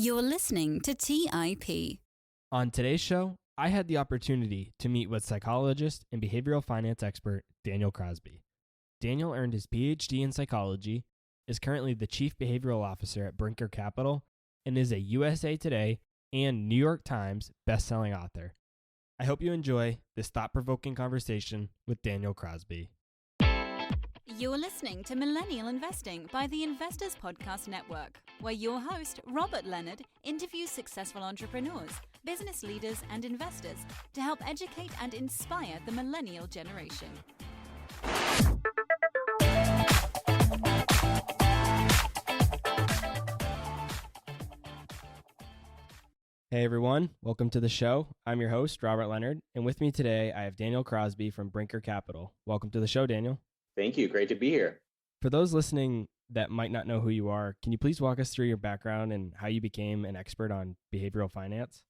You're listening to TIP. On today's show, I had the opportunity to meet with psychologist and behavioral finance expert Daniel Crosby. Daniel earned his Ph.D. in psychology, is currently the chief behavioral officer at Brinker Capital, and is a USA Today and New York Times bestselling author. I hope you enjoy this thought-provoking conversation with Daniel Crosby. You're listening to Millennial Investing by the Investors Podcast Network, where your host, Robert Leonard, interviews successful entrepreneurs, business leaders, and investors to help educate and inspire the millennial generation. Hey everyone, welcome to the show. I'm your host, Robert Leonard, and with me today I have Daniel Crosby from Brinker Capital. Welcome to the show, Daniel. Thank you. Great to be here. For those listening that might not know who you are, can you please walk us through your background and how you became an expert on behavioral finance?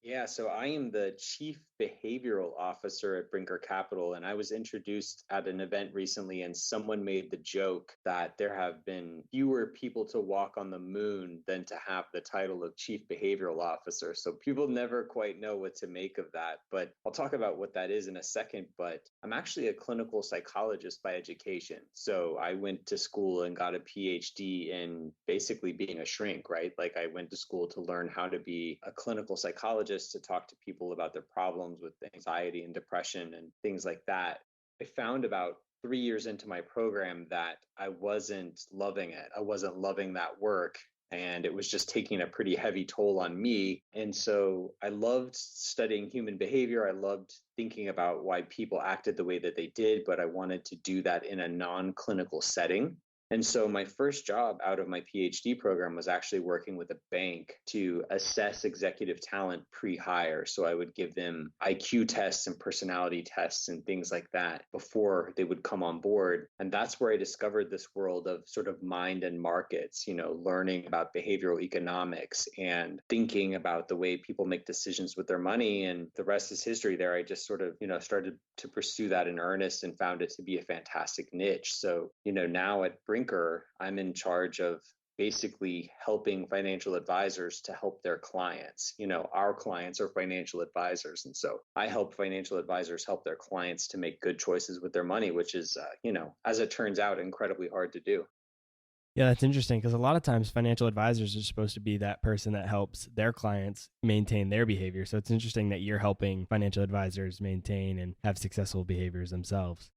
Yeah, so I am the chief behavioral officer at Brinker Capital, and I was introduced at an event recently, and someone made the joke that there have been fewer people to walk on the moon than to have the title of chief behavioral officer. So people never quite know what to make of that, but I'll talk about what that is in a second. But I'm actually a clinical psychologist by education. So I went to school and got a Ph.D. in basically being a shrink, right? Like I went to school to learn how to be a clinical psychologist, to talk to people about their problems with anxiety and depression and things like that. I found about 3 years into my program that I wasn't loving it. I wasn't loving that work. And it was just taking a pretty heavy toll on me. And so I loved studying human behavior. I loved thinking about why people acted the way that they did, but I wanted to do that in a non-clinical setting. And so my first job out of my PhD program was actually working with a bank to assess executive talent pre-hire. So I would give them IQ tests and personality tests and things like that before they would come on board. And that's where I discovered this world of sort of mind and markets, learning about behavioral economics and thinking about the way people make decisions with their money. And the rest is history there. I just sort of, started to pursue that in earnest and found it to be a fantastic niche. So, now at Brinker, I'm in charge of basically helping financial advisors to help their clients. Our clients are financial advisors. And so I help financial advisors help their clients to make good choices with their money, which is, as it turns out, incredibly hard to do. Yeah, that's interesting because a lot of times financial advisors are supposed to be that person that helps their clients maintain their behavior. So it's interesting that you're helping financial advisors maintain and have successful behaviors themselves.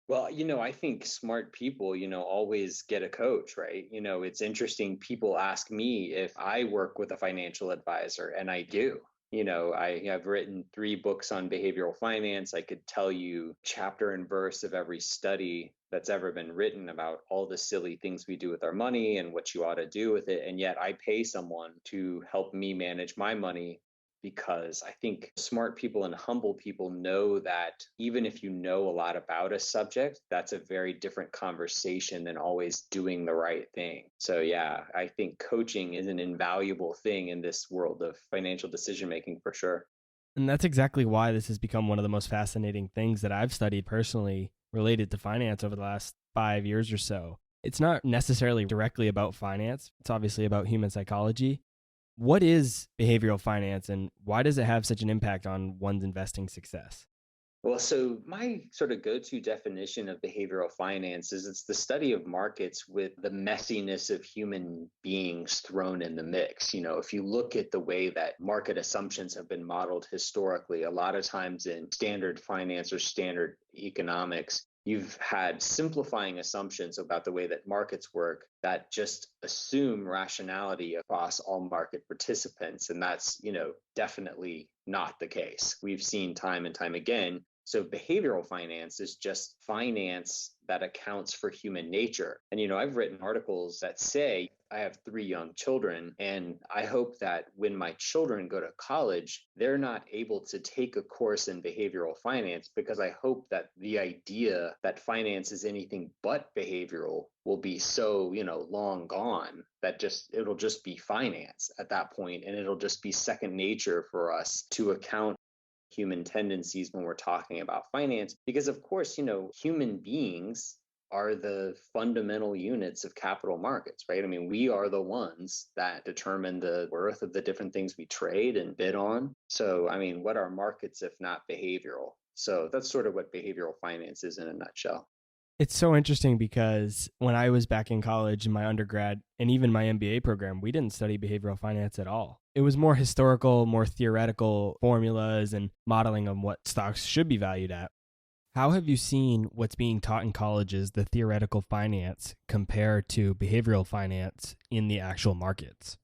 Well, I think smart people, always get a coach, right? It's interesting. People ask me if I work with a financial advisor, and I do. I have written 3 books on behavioral finance. I could tell you chapter and verse of every study that's ever been written about all the silly things we do with our money and what you ought to do with it. And yet I pay someone to help me manage my money, because I think smart people and humble people know that even if you know a lot about a subject, that's a very different conversation than always doing the right thing. So yeah, I think coaching is an invaluable thing in this world of financial decision making for sure. And that's exactly why this has become one of the most fascinating things that I've studied personally related to finance over the last 5 years or so. It's not necessarily directly about finance. It's obviously about human psychology. What is behavioral finance and why does it have such an impact on one's investing success? Well, so my sort of go-to definition of behavioral finance is it's the study of markets with the messiness of human beings thrown in the mix. If you look at the way that market assumptions have been modeled historically, a lot of times in standard finance or standard economics, you've had simplifying assumptions about the way that markets work that just assume rationality across all market participants. And that's, definitely not the case. We've seen time and time again. So behavioral finance is just finance that accounts for human nature. And, I've written articles that say I have 3 young children, and I hope that when my children go to college, they're not able to take a course in behavioral finance, because I hope that the idea that finance is anything but behavioral will be so, long gone that it'll just be finance at that point, and it'll just be second nature for us to account human tendencies when we're talking about finance. Because of course, human beings are the fundamental units of capital markets, right? I mean, we are the ones that determine the worth of the different things we trade and bid on. So, I mean, what are markets if not behavioral? So that's sort of what behavioral finance is in a nutshell. It's so interesting because when I was back in college in my undergrad and even my MBA program, we didn't study behavioral finance at all. It was more historical, more theoretical formulas and modeling on what stocks should be valued at. How have you seen what's being taught in colleges, the theoretical finance, compare to behavioral finance in the actual markets?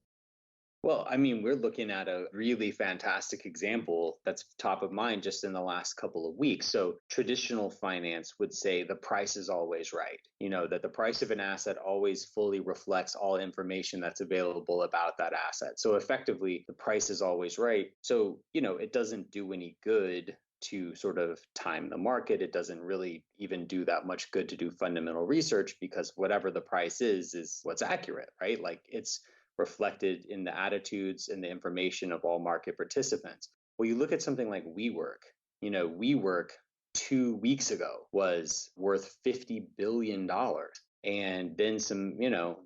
Well, I mean, we're looking at a really fantastic example that's top of mind just in the last couple of weeks. So, traditional finance would say the price is always right. That the price of an asset always fully reflects all information that's available about that asset. So, effectively, the price is always right. So, it doesn't do any good to sort of time the market. It doesn't really even do that much good to do fundamental research because whatever the price is what's accurate, right? Like it's reflected in the attitudes and the information of all market participants. Well, you look at something like WeWork. WeWork 2 weeks ago was worth $50 billion. And then some,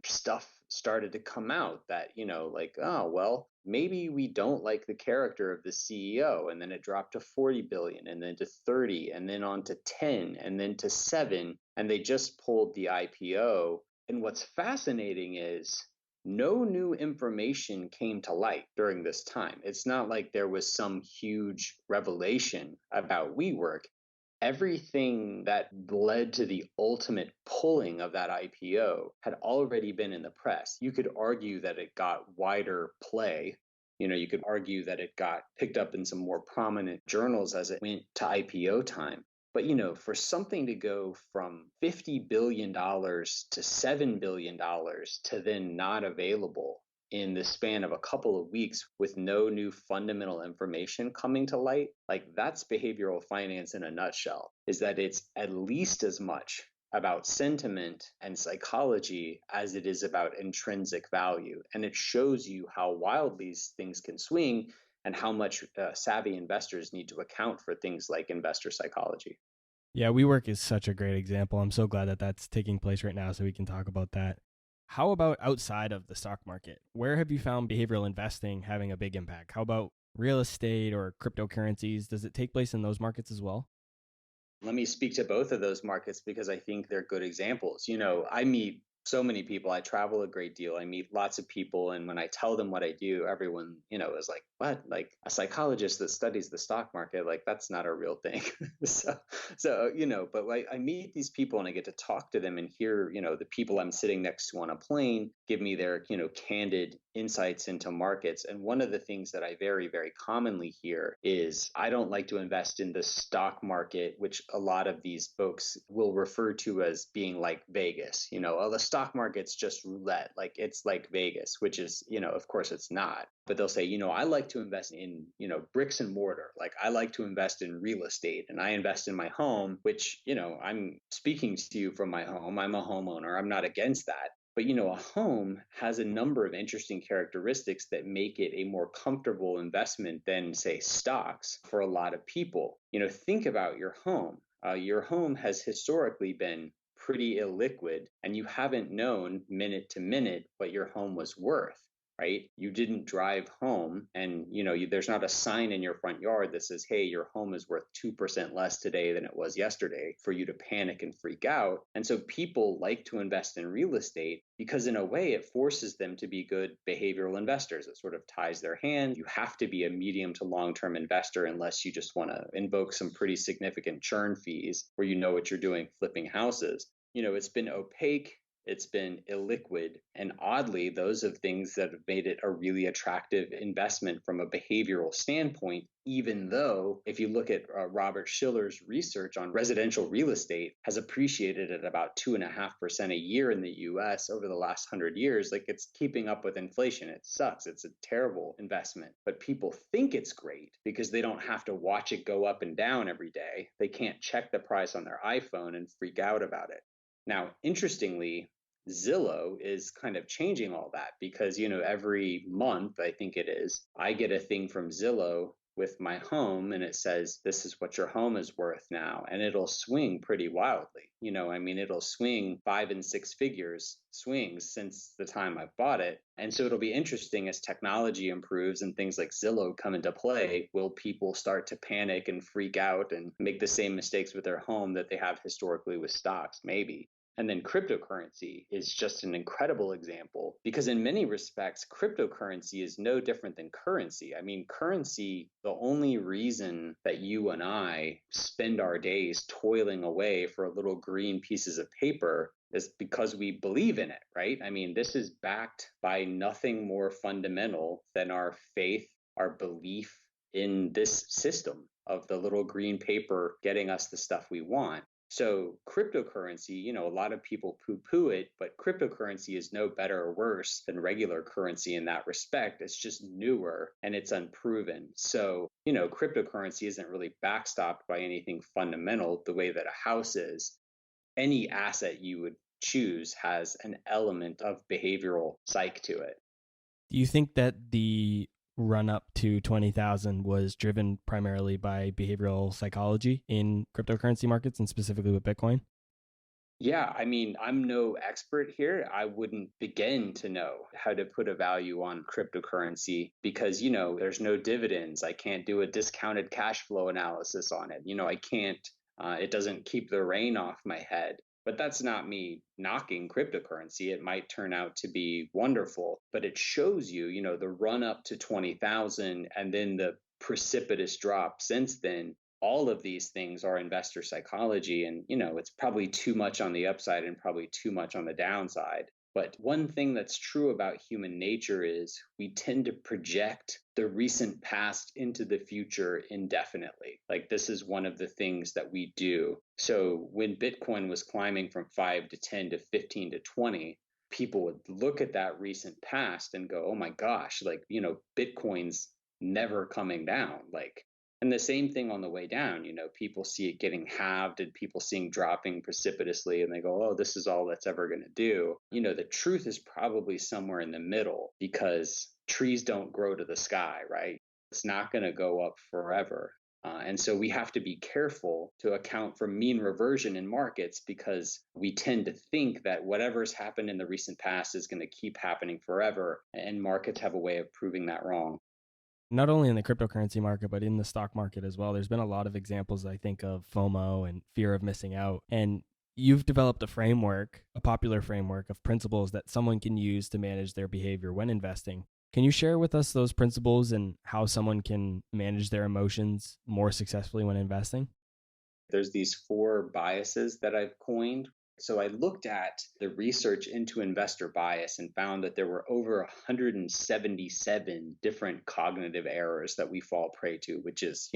stuff started to come out that, like, oh, well, maybe we don't like the character of the CEO. And then it dropped to 40 billion and then to 30 and then on to 10 and then to 7. And they just pulled the IPO. And what's fascinating is no new information came to light during this time. It's not like there was some huge revelation about WeWork. Everything that led to the ultimate pulling of that IPO had already been in the press. You could argue that it got wider play. You could argue that it got picked up in some more prominent journals as it went to IPO time. But, for something to go from $50 billion to $7 billion to then not available in the span of a couple of weeks with no new fundamental information coming to light, like that's behavioral finance in a nutshell, is that it's at least as much about sentiment and psychology as it is about intrinsic value. And it shows you how wild these things can swing and how much savvy investors need to account for things like investor psychology. Yeah, WeWork is such a great example. I'm so glad that that's taking place right now so we can talk about that. How about outside of the stock market? Where have you found behavioral investing having a big impact? How about real estate or cryptocurrencies? Does it take place in those markets as well? Let me speak to both of those markets because I think they're good examples. I meet so many people. I travel a great deal. I meet lots of people. And when I tell them what I do, everyone, is like, what? Like a psychologist that studies the stock market? Like that's not a real thing. But I meet these people and I get to talk to them and hear, the people I'm sitting next to on a plane give me their, candid insights into markets. And one of the things that I very, very commonly hear is I don't like to invest in the stock market, which a lot of these folks will refer to as being like Vegas. The stock market's just roulette, like it's like Vegas, which is, of course it's not. But they'll say, I like to invest in, bricks and mortar. Like I like to invest in real estate and I invest in my home, which, I'm speaking to you from my home. I'm a homeowner. I'm not against that. But, a home has a number of interesting characteristics that make it a more comfortable investment than, say, stocks for a lot of people. Think about your home. Your home has historically been pretty illiquid, and you haven't known minute to minute what your home was worth. Right? You didn't drive home and, there's not a sign in your front yard that says, hey, your home is worth 2% less today than it was yesterday for you to panic and freak out. And so people like to invest in real estate because in a way it forces them to be good behavioral investors. It sort of ties their hand. You have to be a medium to long-term investor unless you just want to invoke some pretty significant churn fees where you know what you're doing flipping houses. It's been opaque. It's been illiquid. And oddly, those are things that have made it a really attractive investment from a behavioral standpoint, even though if you look at Robert Shiller's research on residential real estate has appreciated at about 2.5% a year in the US over the last 100 years, like it's keeping up with inflation. It sucks. It's a terrible investment. But people think it's great because they don't have to watch it go up and down every day. They can't check the price on their iPhone and freak out about it. Now, interestingly, Zillow is kind of changing all that because, every month, I think it is, I get a thing from Zillow with my home and it says, this is what your home is worth now. And it'll swing pretty wildly. It'll swing 5 and 6 figures swings since the time I bought it. And so it'll be interesting as technology improves and things like Zillow come into play. Will people start to panic and freak out and make the same mistakes with their home that they have historically with stocks? Maybe. And then cryptocurrency is just an incredible example because in many respects, cryptocurrency is no different than currency. Currency, the only reason that you and I spend our days toiling away for little green pieces of paper is because we believe in it, right? This is backed by nothing more fundamental than our faith, our belief in this system of the little green paper getting us the stuff we want. So cryptocurrency, a lot of people poo-poo it, but cryptocurrency is no better or worse than regular currency in that respect. It's just newer and it's unproven. So, cryptocurrency isn't really backstopped by anything fundamental the way that a house is. Any asset you would choose has an element of behavioral psych to it. Do you think that the run up to 20,000 was driven primarily by behavioral psychology in cryptocurrency markets and specifically with Bitcoin? Yeah, I'm no expert here. I wouldn't begin to know how to put a value on cryptocurrency because, there's no dividends. I can't do a discounted cash flow analysis on it. I can't, it doesn't keep the rain off my head. But that's not me knocking cryptocurrency. It might turn out to be wonderful, but it shows you, the run up to 20,000 and then the precipitous drop since then. All of these things are investor psychology. And, it's probably too much on the upside and probably too much on the downside. But one thing that's true about human nature is we tend to project the recent past into the future indefinitely. Like this is one of the things that we do. So when Bitcoin was climbing from 5 to 10 to 15 to 20, people would look at that recent past and go, oh my gosh, Bitcoin's never coming down. And the same thing on the way down, people see it getting halved and people seeing dropping precipitously and they go, oh, this is all that's ever going to do. The truth is probably somewhere in the middle because trees don't grow to the sky, right? It's not going to go up forever. And so we have to be careful to account for mean reversion in markets because we tend to think that whatever's happened in the recent past is going to keep happening forever. And markets have a way of proving that wrong. Not only in the cryptocurrency market, but in the stock market as well. There's been a lot of examples, I think, of FOMO and fear of missing out. And you've developed a popular framework of principles that someone can use to manage their behavior when investing. Can you share with us those principles and how someone can manage their emotions more successfully when investing? There's these 4 biases that I've coined. So I looked at the research into investor bias and found that there were over 177 different cognitive errors that we fall prey to, which is,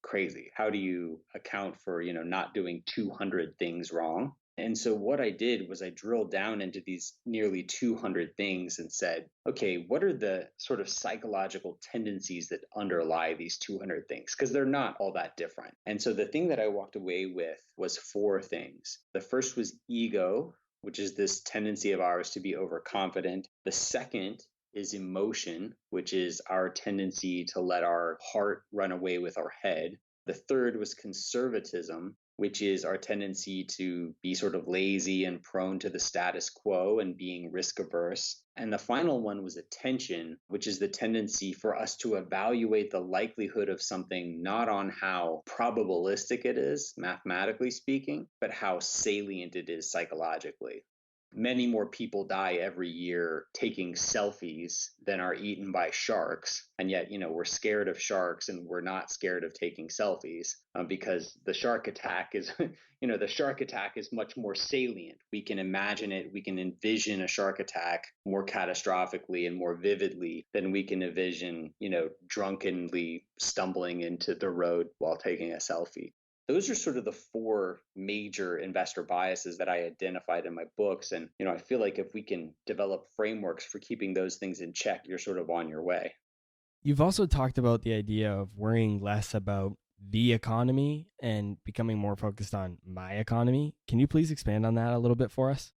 crazy. How do you account for, not doing 200 things wrong? And so what I did was I drilled down into these nearly 200 things and said, okay, what are the sort of psychological tendencies that underlie these 200 things? Because they're not all that different. And so the thing that I walked away with was 4 things. The first was ego, which is this tendency of ours to be overconfident. The second is emotion, which is our tendency to let our heart run away with our head. The third was conservatism, which is our tendency to be sort of lazy and prone to the status quo and being risk averse. And the final one was attention, which is the tendency for us to evaluate the likelihood of something not on how probabilistic it is, mathematically speaking, but how salient it is psychologically. Many more people die every year taking selfies than are eaten by sharks. And yet, we're scared of sharks and we're not scared of taking selfies because the shark attack is, the shark attack is much more salient. We can imagine it. We can envision a shark attack more catastrophically and more vividly than we can envision, drunkenly stumbling into the road while taking a selfie. Those are sort of the 4 major investor biases that I identified in my books. And, I feel like if we can develop frameworks for keeping those things in check, you're sort of on your way. You've also talked about the idea of worrying less about the economy and becoming more focused on my economy. Can you please expand on that a little bit for us?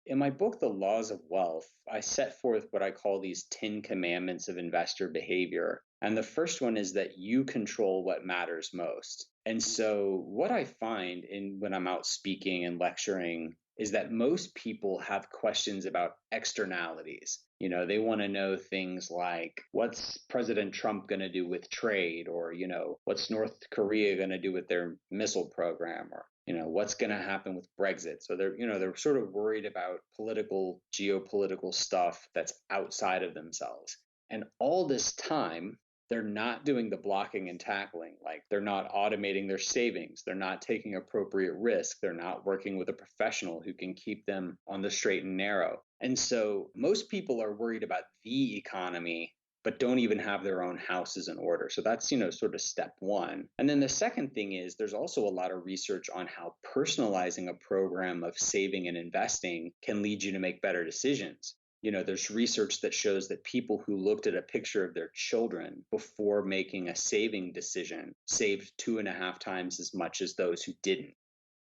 In my book, The Laws of Wealth, I set forth what I call these 10 commandments of investor behavior. And the first one is that you control what matters most. And so what I find when I'm out speaking and lecturing is that most people have questions about externalities. They want to know things like, what's President Trump going to do with trade? Or, what's North Korea going to do with their missile program? Or, what's going to happen with Brexit? So they're sort of worried about geopolitical stuff that's outside of themselves. And all this time, they're not doing the blocking and tackling. Like, they're not automating their savings. They're not taking appropriate risk. They're not working with a professional who can keep them on the straight and narrow. And so most people are worried about the economy, but don't even have their own houses in order. So that's, sort of step one. And then the second thing is there's also a lot of research on how personalizing a program of saving and investing can lead you to make better decisions. There's research that shows that people who looked at a picture of their children before making a saving decision saved 2.5 times as much as those who didn't.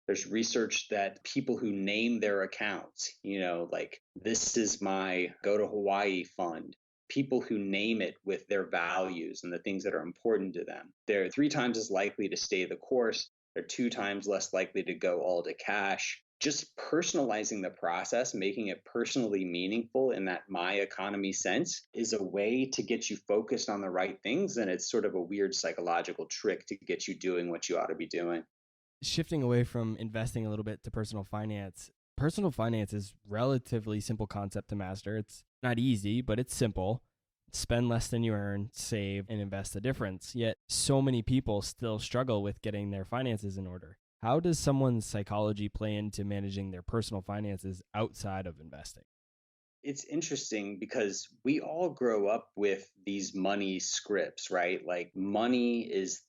There's research that people who name their accounts, like, this is my go to Hawaii fund, people who name it with their values and the things that are important to them, they're 3 times as likely to stay the course. They're 2 times less likely to go all to cash. Just personalizing the process, making it personally meaningful in that my economy sense, is a way to get you focused on the right things. And it's sort of a weird psychological trick to get you doing what you ought to be doing. Shifting away from investing a little bit to personal finance is relatively simple concept to master. It's not easy, but it's simple. Spend less than you earn, save, and invest the difference. Yet so many people still struggle with getting their finances in order. How does someone's psychology play into managing their personal finances outside of investing? It's interesting because we all grow up with these money scripts, right? Like, money is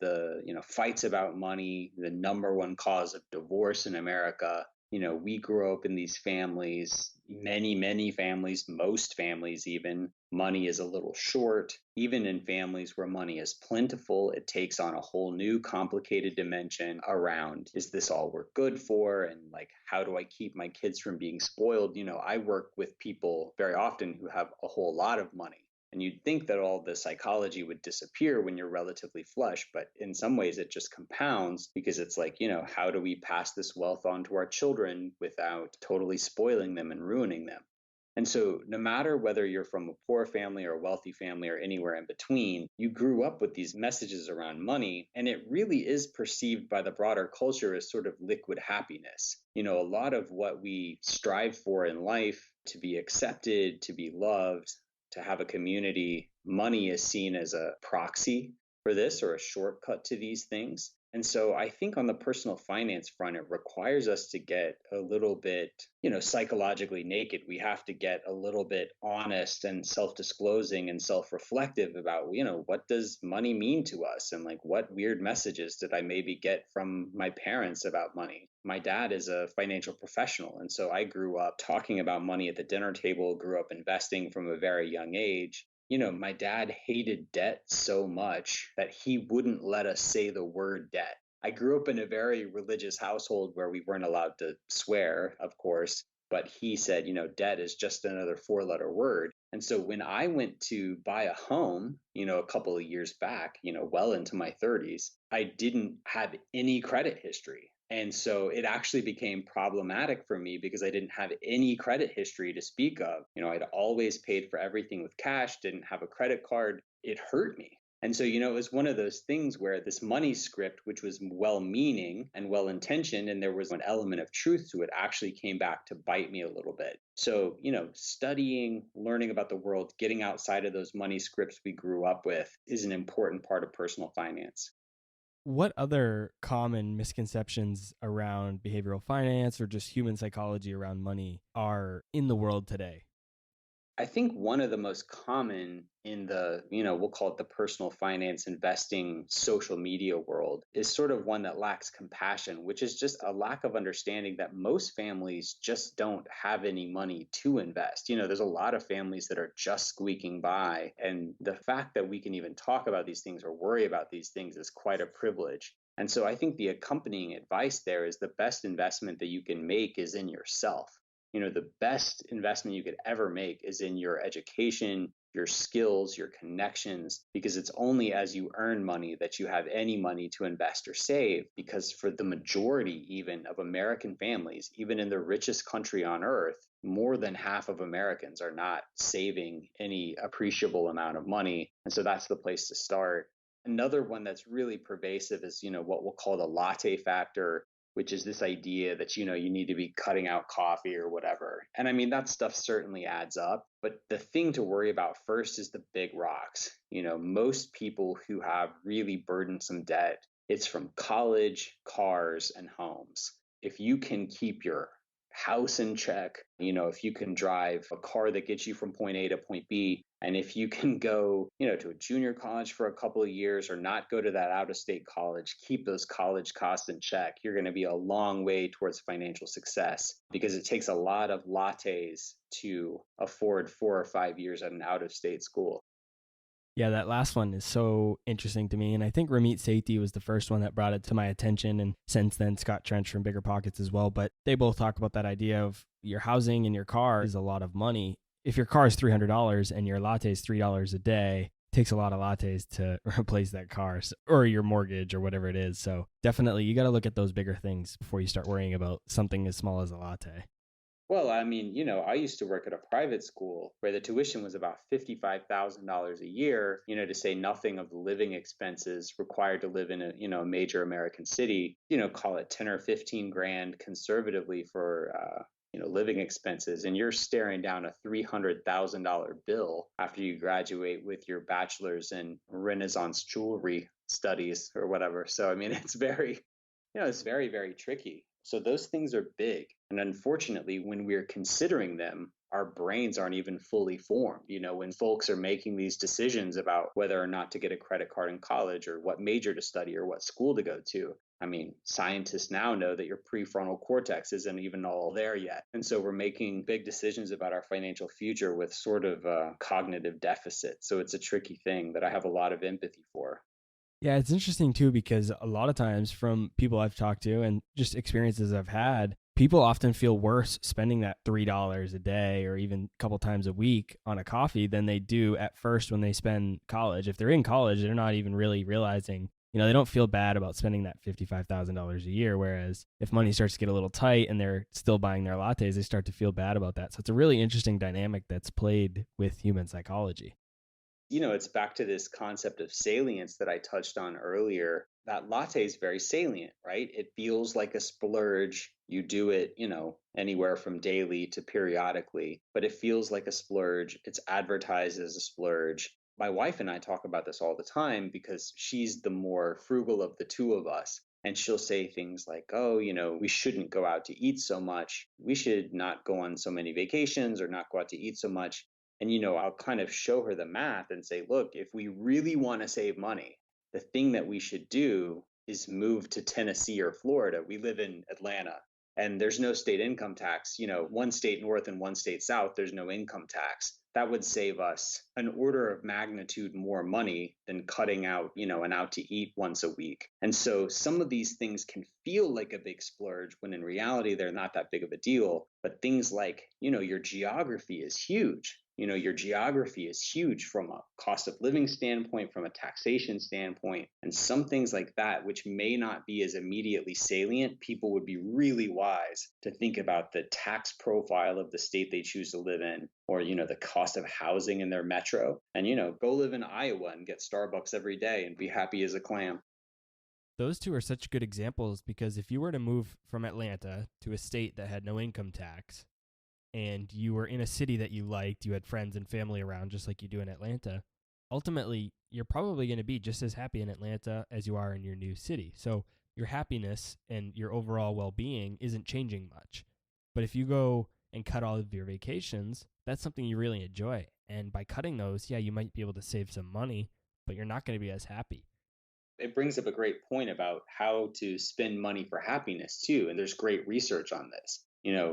fights about money, the number one cause of divorce in America. We grow up in these families, many families, most families even, money is a little short. Even in families where money is plentiful, it takes on a whole new complicated dimension around, is this all we're good for? And like, how do I keep my kids from being spoiled? I work with people very often who have a whole lot of money. And you'd think that all the psychology would disappear when you're relatively flush, but in some ways it just compounds, because it's like, how do we pass this wealth on to our children without totally spoiling them and ruining them? And so no matter whether you're from a poor family or a wealthy family or anywhere in between, you grew up with these messages around money, and it really is perceived by the broader culture as sort of liquid happiness. A lot of what we strive for in life, to be accepted, to be loved, to have a community, money is seen as a proxy for this, or a shortcut to these things. And so I think on the personal finance front, it requires us to get a little bit, psychologically naked. We have to get a little bit honest and self-disclosing and self-reflective about, what does money mean to us? And like, what weird messages did I maybe get from my parents about money? My dad is a financial professional. And so I grew up talking about money at the dinner table, grew up investing from a very young age. My dad hated debt so much that he wouldn't let us say the word debt. I grew up in a very religious household where we weren't allowed to swear, of course, but he said, debt is just another 4-letter word. And so when I went to buy a home, a couple of years back, well into my 30s, I didn't have any credit history. And so it actually became problematic for me because I didn't have any credit history to speak of. I'd always paid for everything with cash, didn't have a credit card. It hurt me. And so, it was one of those things where this money script, which was well-meaning and well-intentioned, and there was an element of truth to it, actually came back to bite me a little bit. So, studying, learning about the world, getting outside of those money scripts we grew up with is an important part of personal finance. What other common misconceptions around behavioral finance or just human psychology around money are in the world today? I think one of the most common in the, we'll call it the personal finance investing social media world, is sort of one that lacks compassion, which is just a lack of understanding that most families just don't have any money to invest. There's a lot of families that are just squeaking by. And the fact that we can even talk about these things or worry about these things is quite a privilege. And so I think the accompanying advice there is the best investment that you can make is in yourself. The best investment you could ever make is in your education, your skills, your connections, because it's only as you earn money that you have any money to invest or save. Because for the majority, even of American families, even in the richest country on earth, more than half of Americans are not saving any appreciable amount of money. And so that's the place to start. Another one that's really pervasive is, what we'll call the latte factor, which is this idea that, you need to be cutting out coffee or whatever. And I mean, that stuff certainly adds up. But the thing to worry about first is the big rocks. Most people who have really burdensome debt, it's from college, cars, and homes. If you can keep your house in check, if you can drive a car that gets you from point A to point B, and if you can go, to a junior college for a couple of years or not go to that out of state college, keep those college costs in check, you're going to be a long way towards financial success, because it takes a lot of lattes to afford 4 or 5 years at an out of state school. Yeah, that last one is so interesting to me. And I think Ramit Sethi was the first one that brought it to my attention. And since then, Scott Trench from Bigger Pockets as well. But they both talk about that idea of your housing and your car is a lot of money. If your car is $300 and your latte is $3 a day, it takes a lot of lattes to replace that car or your mortgage or whatever it is. So definitely, you got to look at those bigger things before you start worrying about something as small as a latte. Well, I mean, I used to work at a private school where the tuition was about $55,000 a year, to say nothing of the living expenses required to live in a major American city, call it 10 or 15 grand conservatively for, living expenses. And you're staring down a $300,000 bill after you graduate with your bachelor's in Renaissance jewelry studies or whatever. So, I mean, it's very, very tricky. So those things are big. And unfortunately, when we're considering them, our brains aren't even fully formed. When folks are making these decisions about whether or not to get a credit card in college or what major to study or what school to go to, I mean, scientists now know that your prefrontal cortex isn't even all there yet. And so we're making big decisions about our financial future with sort of a cognitive deficit. So it's a tricky thing that I have a lot of empathy for. Yeah, it's interesting too, because a lot of times from people I've talked to and just experiences I've had, people often feel worse spending that $3 a day or even a couple times a week on a coffee than they do at first when they spend college. If they're in college, they're not even really realizing, they don't feel bad about spending that $55,000 a year. Whereas if money starts to get a little tight and they're still buying their lattes, they start to feel bad about that. So it's a really interesting dynamic that's played with human psychology. It's back to this concept of salience that I touched on earlier. That latte is very salient, right? It feels like a splurge. You do it, anywhere from daily to periodically, but it feels like a splurge. It's advertised as a splurge. My wife and I talk about this all the time because she's the more frugal of the two of us. And she'll say things like, oh, we shouldn't go out to eat so much. We should not go on so many vacations or not go out to eat so much. And, I'll kind of show her the math and say, look, if we really want to save money, the thing that we should do is move to Tennessee or Florida. We live in Atlanta and there's no state income tax. One state north and one state south, there's no income tax. That would save us an order of magnitude more money than cutting out, an out to eat once a week. And so some of these things can feel like a big splurge when in reality, they're not that big of a deal. But things like, your geography is huge. Your geography is huge from a cost of living standpoint, from a taxation standpoint, and some things like that, which may not be as immediately salient, people would be really wise to think about the tax profile of the state they choose to live in, or, the cost of housing in their metro, and, go live in Iowa and get Starbucks every day and be happy as a clam. Those two are such good examples because if you were to move from Atlanta to a state that had no income tax, and you were in a city that you liked, you had friends and family around just like you do in Atlanta, ultimately, you're probably going to be just as happy in Atlanta as you are in your new city. So your happiness and your overall well-being isn't changing much. But if you go and cut all of your vacations, that's something you really enjoy. And by cutting those, yeah, you might be able to save some money, but you're not going to be as happy. It brings up a great point about how to spend money for happiness too. And there's great research on this.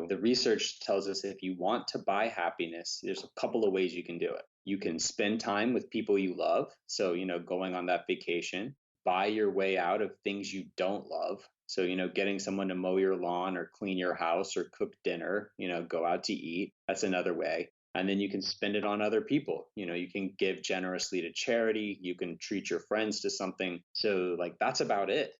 The research tells us if you want to buy happiness, there's a couple of ways you can do it. You can spend time with people you love. So, going on that vacation, buy your way out of things you don't love. So, getting someone to mow your lawn or clean your house or cook dinner, go out to eat. That's another way. and then you can spend it on other people. You can give generously to charity, you can treat your friends to something. So like, that's about it.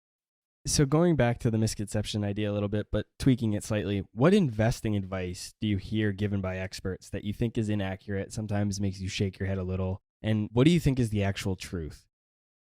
So going back to the misconception idea a little bit, but tweaking it slightly, what investing advice do you hear given by experts that you think is inaccurate, sometimes makes you shake your head a little? And what do you think is the actual truth?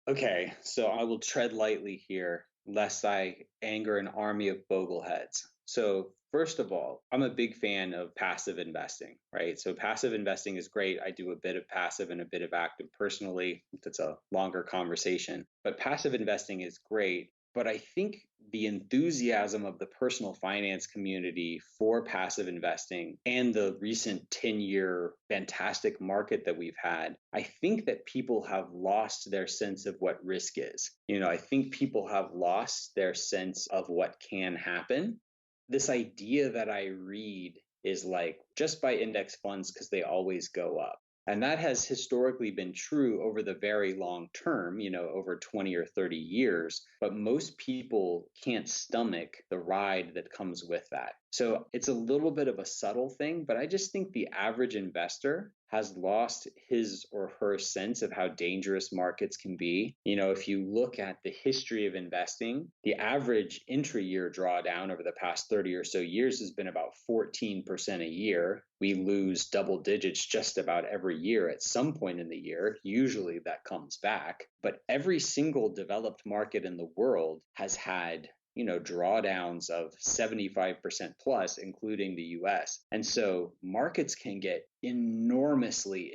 Okay, so I will tread lightly here, lest I anger an army of bogleheads. So first of all, I'm a big fan of passive investing, right? So passive investing is great. I do a bit of passive and a bit of active personally. That's a longer conversation. But passive investing is great. But I think the enthusiasm of the personal finance community for passive investing and the recent 10-year fantastic market that we've had, I think that people have lost their sense of what risk is. I think people have lost their sense of what can happen. This idea that I read is like, just buy index funds because they always go up. And that has historically been true over the very long term, over 20 or 30 years. But most people can't stomach the ride that comes with that. So it's a little bit of a subtle thing, but I just think the average investor has lost his or her sense of how dangerous markets can be. If you look at the history of investing, the average intra-year drawdown over the past 30 or so years has been about 14% a year. We lose double digits just about every year at some point in the year. Usually that comes back. But every single developed market in the world has had drawdowns of 75% plus, including the US. And so markets can get enormously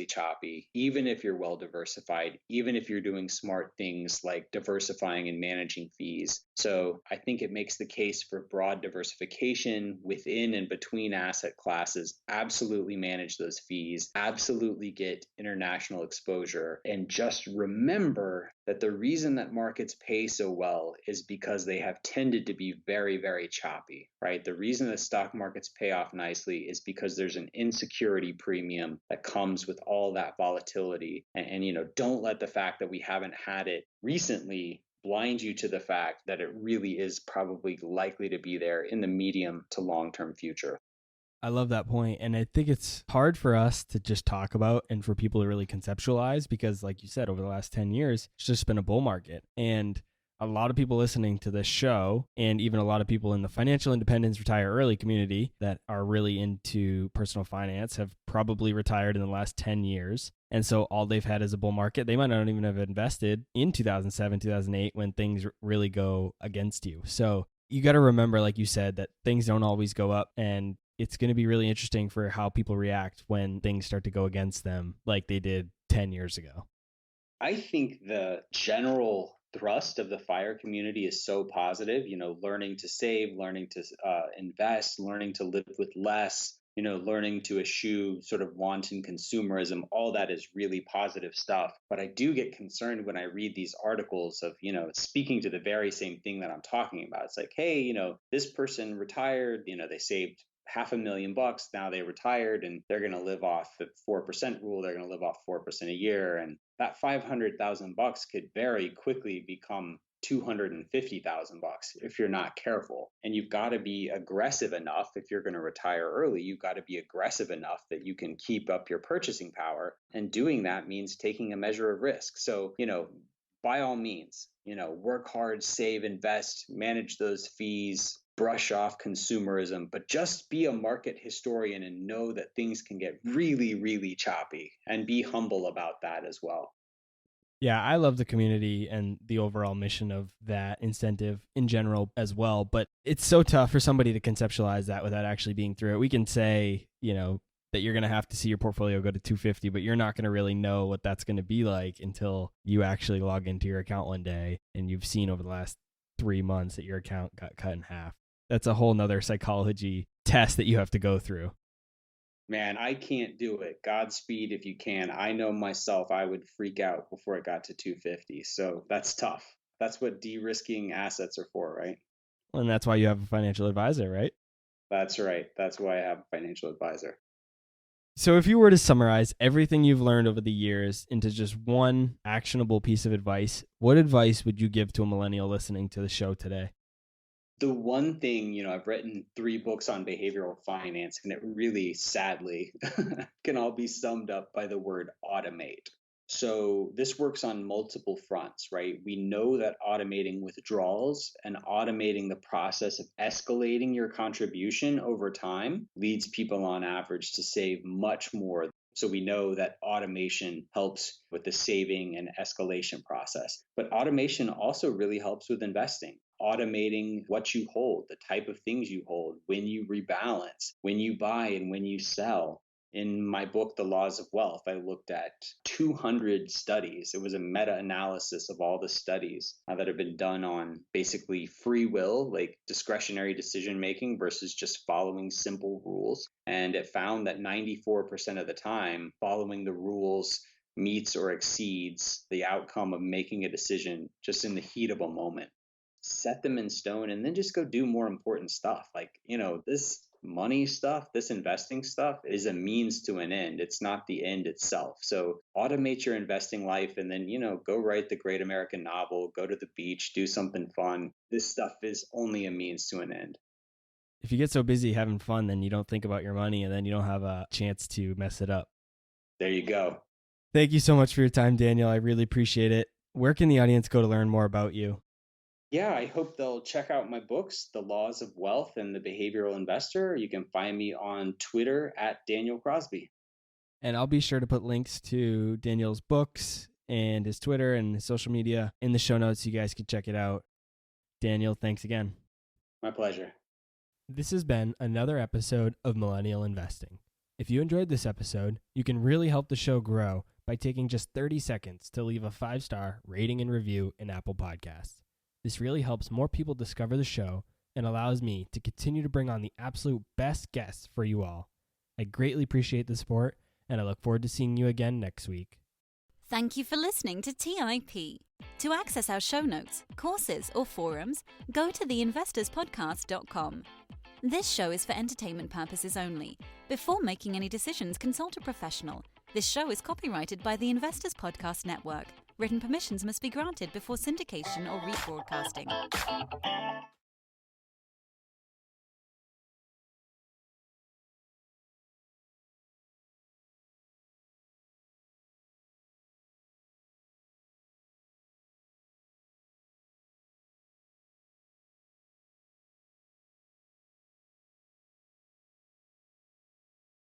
choppy, even if you're well diversified, even if you're doing smart things like diversifying and managing fees. So I think it makes the case for broad diversification within and between asset classes. Absolutely manage those fees, absolutely get international exposure, and just remember that the reason that markets pay so well is because they have tended to be very, very choppy, right? The reason that stock markets pay off nicely is because there's an insecurity premium that comes with all that volatility. And don't let the fact that we haven't had it recently blind you to the fact that it really is probably likely to be there in the medium to long-term future. I love that point. And I think it's hard for us to just talk about and for people to really conceptualize because, like you said, over the last 10 years, it's just been a bull market. And a lot of people listening to this show, and even a lot of people in the financial independence retire early community that are really into personal finance, have probably retired in the last 10 years. And so all they've had is a bull market. They might not even have invested in 2007, 2008 when things really go against you. So you got to remember, like you said, that things don't always go up, and it's going to be really interesting for how people react when things start to go against them like they did 10 years ago. I think the general thrust of the FIRE community is so positive, learning to save, learning to invest, learning to live with less, learning to eschew sort of wanton consumerism. All that is really positive stuff. But I do get concerned when I read these articles of, speaking to the very same thing that I'm talking about. It's like, hey, this person retired, they saved $500,000. Now they retired and they're going to live off the 4% rule. They're going to live off 4% a year. And that $500,000 could very quickly become $250,000 if you're not careful. And you've got to be aggressive enough. If you're going to retire early, you've got to be aggressive enough that you can keep up your purchasing power. And doing that means taking a measure of risk. So, by all means, work hard, save, invest, manage those fees, brush off consumerism, but just be a market historian and know that things can get really, really choppy, and be humble about that as well. Yeah, I love the community and the overall mission of that incentive in general as well. But it's so tough for somebody to conceptualize that without actually being through it. We can say, that you're going to have to see your portfolio go to 250, but you're not going to really know what that's going to be like until you actually log into your account one day and you've seen over the last 3 months that your account got cut in half. That's a whole nother psychology test that you have to go through. Man, I can't do it. Godspeed if you can. I know myself, I would freak out before it got to 250. So that's tough. That's what de-risking assets are for, right? And that's why you have a financial advisor, right? That's right. That's why I have a financial advisor. So if you were to summarize everything you've learned over the years into just one actionable piece of advice, what advice would you give to a millennial listening to the show today? The one thing, I've written 3 books on behavioral finance, and it really sadly can all be summed up by the word automate. So this works on multiple fronts, right? We know that automating withdrawals and automating the process of escalating your contribution over time leads people on average to save much more. So we know that automation helps with the saving and escalation process. But automation also really helps with investing. Automating what you hold, the type of things you hold, when you rebalance, when you buy and when you sell. In my book, The Laws of Wealth, I looked at 200 studies. It was a meta-analysis of all the studies that have been done on basically free will, like discretionary decision-making versus just following simple rules. And it found that 94% of the time, following the rules meets or exceeds the outcome of making a decision just in the heat of a moment. Set them in stone and then just go do more important stuff. Like, this money stuff, this investing stuff is a means to an end. It's not the end itself. So automate your investing life and then, go write the great American novel, go to the beach, do something fun. This stuff is only a means to an end. If you get so busy having fun, then you don't think about your money and then you don't have a chance to mess it up. There you go. Thank you so much for your time, Daniel. I really appreciate it. Where can the audience go to learn more about you? Yeah, I hope they'll check out my books, The Laws of Wealth and The Behavioral Investor. You can find me on Twitter at Daniel Crosby. And I'll be sure to put links to Daniel's books and his Twitter and his social media in the show notes so you guys can check it out. Daniel, thanks again. My pleasure. This has been another episode of Millennial Investing. If you enjoyed this episode, you can really help the show grow by taking just 30 seconds to leave a 5-star rating and review in Apple Podcasts. This really helps more people discover the show and allows me to continue to bring on the absolute best guests for you all. I greatly appreciate the support, and I look forward to seeing you again next week. Thank you for listening to TIP. To access our show notes, courses, or forums, go to theinvestorspodcast.com. This show is for entertainment purposes only. Before making any decisions, consult a professional. This show is copyrighted by the Investors Podcast Network. Written permissions must be granted before syndication or rebroadcasting.